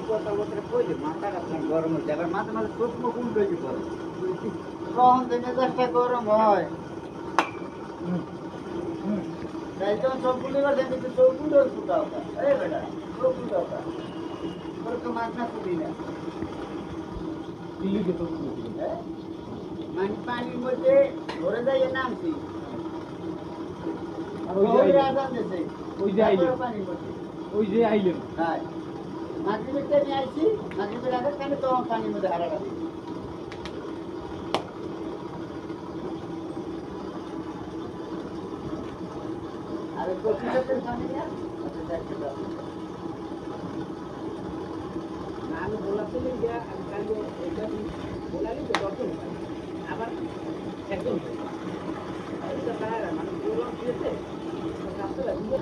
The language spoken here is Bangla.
কথা বলতে কইলে মাথাটা গরম হচ্ছে আবার মাঝে মাঝে চোখ মুখ উল্টো হয়ে পড়ে কখন যে মেজাজটা গরম হয় তাই তো সবগুলো এবার দেখি চৌকুলো ফুটাও এই বেটা চৌকুলো তোর তো মাছ না ফুটি না মানে পানির মধ্যে ধরে যাই নামছি ওই যে আইলেন হ্যাঁ মাগরিবের টাইমে আইছি মাগরিবের আগে কেন তো পানির মধ্যে হারা গেছে আর কপিটাতে পানি না আচ্ছা দেখতে দাও না আমি বলাছিলাম যে আমি কালকে এটা বলালি তো দর্শন আবার একদম এটা তারা মানে বললাম দিয়েছে কাছে লাগবে